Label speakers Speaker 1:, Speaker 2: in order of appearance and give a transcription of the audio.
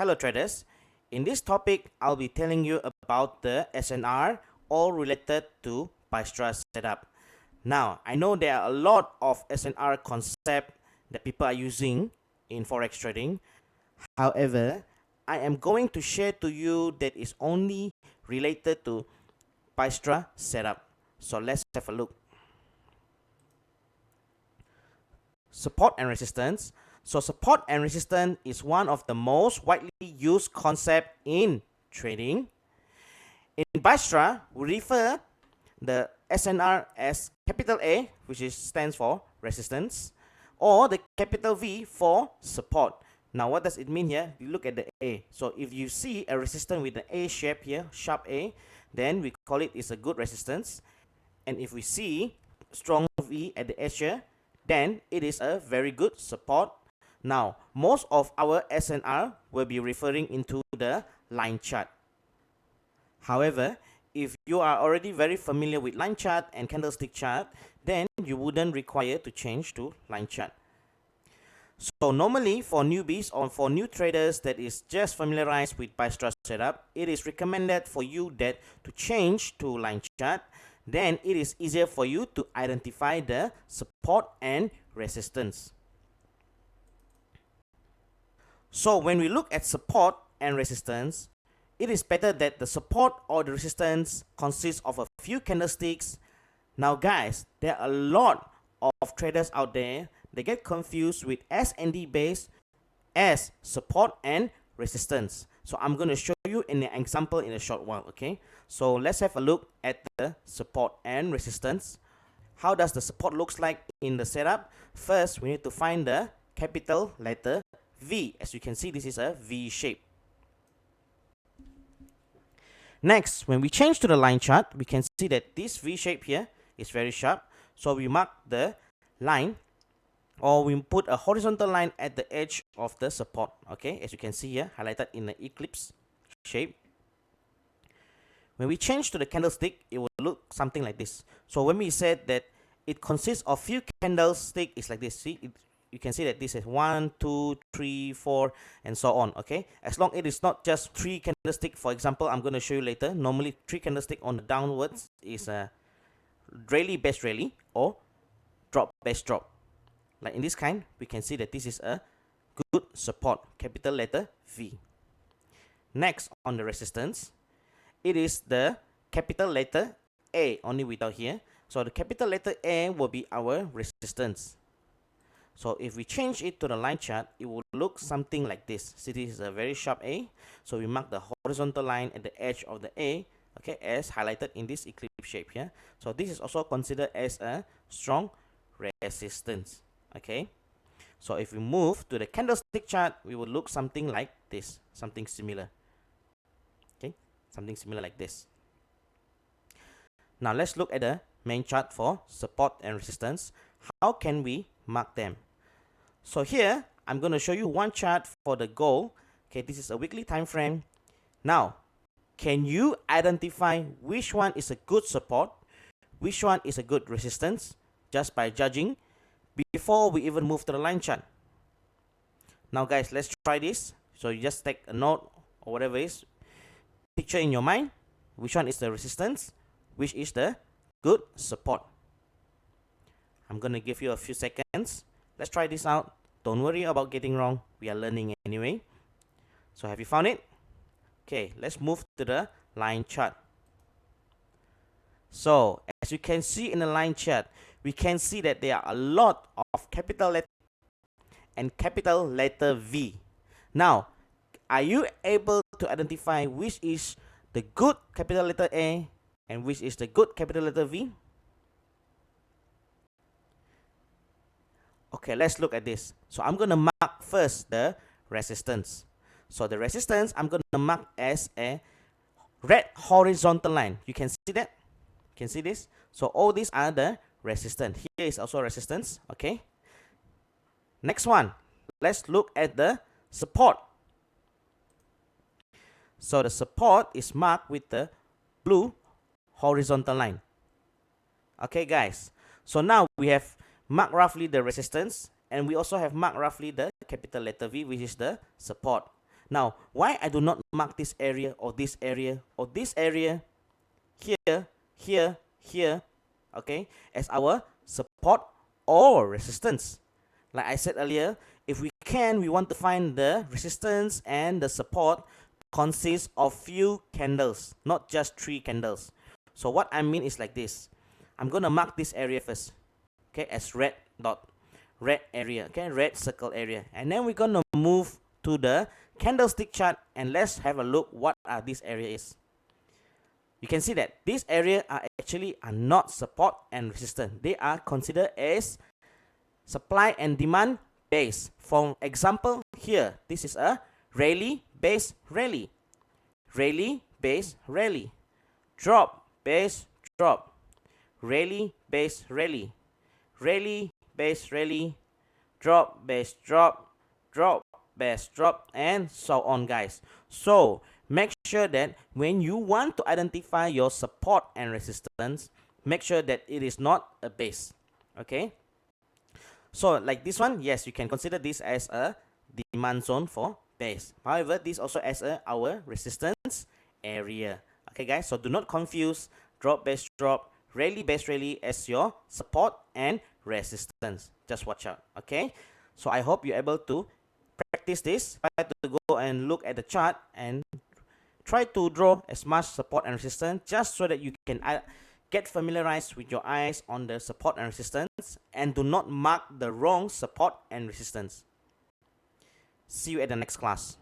Speaker 1: Hello traders, in this topic I'll be telling you about the SNR, all related to Bystra setup. Now I know there are a lot of SNR concept that people are using in forex trading. However, I am going to share to you that is only related to Bystra setup. So let's have a look. Support and resistance. So support and resistance is one of the most widely used concept in trading. In Bystra, we refer the SNR as capital A, which stands for resistance, or the capital V for support. Now what does it mean here? You look at the A. So if you see a resistance with an A shape here, sharp A, then we call it is a good resistance. And if we see strong V at the edge here, then it is a very good support. Now, most of our SNR will be referring into the line chart. However, if you are already very familiar with line chart and candlestick chart, then you wouldn't require to change to line chart. So normally for newbies or for new traders that is just familiarized with Bystra setup, it is recommended for you that to change to line chart. Then it is easier for you to identify the support and resistance. So when we look at support and resistance, it is better that the support or the resistance consists of a few candlesticks. Now guys, there are a lot of traders out there, they get confused with SND base as support and resistance. So I'm going to show you an example in a short while, okay? So let's have a look at the support and resistance. How does the support looks like in the setup? First, we need to find the capital letter V. As you can see, this is a V shape. Next, when we change to the line chart, we can see that this V shape here is very sharp. So we mark the line, or we put a horizontal line at the edge of the support. Okay, as you can see here, highlighted in the eclipse shape. When we change to the candlestick, it will look something like this. So when we said that it consists of few candlesticks, it's like this. See, you can see that this is 1, 2, 3, 4, and so on. Okay, as long it is not just 3 candlesticks. For example, I'm going to show you later. Normally 3 candlesticks on the downwards is a rally best rally or drop best drop. Like in this kind, we can see that this is a good support, capital letter V. Next, on the resistance, it is the capital letter A, only without here. So the capital letter A will be our resistance. So if we change it to the line chart, it will look something like this. See, this is a very sharp A. So we mark the horizontal line at the edge of the A, okay, as highlighted in this eclipse shape here. So this is also considered as a strong resistance. Okay, so if we move to the candlestick chart, we will look something like this, something similar. Okay, something similar like this. Now let's look at the main chart for support and resistance. How can we mark them? So here I'm going to show you one chart for the gold. Okay, this is a weekly time frame. Now, can you identify which one is a good support, which one is a good resistance, just by judging before we even move to the line chart? Now guys, let's try this. So you just take a note or whatever it is, picture in your mind which one is the resistance, which is the good support. I'm gonna give you a few seconds. Let's try this out. Don't worry about getting wrong, we are learning anyway. So have you found it? Okay, let's move to the line chart. So as you can see in the line chart, we can see that there are a lot of capital letter and capital letter V. Now, are you able to identify which is the good capital letter A and which is the good capital letter V? Okay, let's look at this. So I'm going to mark first the resistance. So the resistance I'm going to mark as a red horizontal line. You can see that? You can see this? So all these are the resistance. Here is also resistance. Okay. Next one. Let's look at the support. So the support is marked with the blue horizontal line. Okay guys. So now we have marked roughly the resistance, and we also have marked roughly the capital letter V, which is the support. Now, why I do not mark this area or this area or this area here, here, here, okay, as our support or resistance? Like I said earlier, if we want to find the resistance and the support consists of few candles, not just 3 candles. So what I mean is like this. I'm going to mark this area first, okay, as red dot, red area, okay, red circle area. And then we're going to move to the candlestick chart and let's have a look what this area is. You can see that these areas are actually not support and resistance. They are considered as supply and demand base. For example, here, this is a rally base rally, rally base rally, drop base drop, rally base rally, rally base rally, drop base drop, drop base drop, and so on, guys. So make sure that when you want to identify your support and resistance, make sure that it is not a base. Okay, so like this one, yes, you can consider this as a demand zone for base. However, this also as our resistance area. Okay, guys, so do not confuse drop base drop, rally base rally as your support and resistance. Just watch out. Okay, so I hope you're able to practice this. Try to go and look at the chart and try to draw as much support and resistance just so that you can get familiarized with your eyes on the support and resistance, and do not mark the wrong support and resistance. See you at the next class.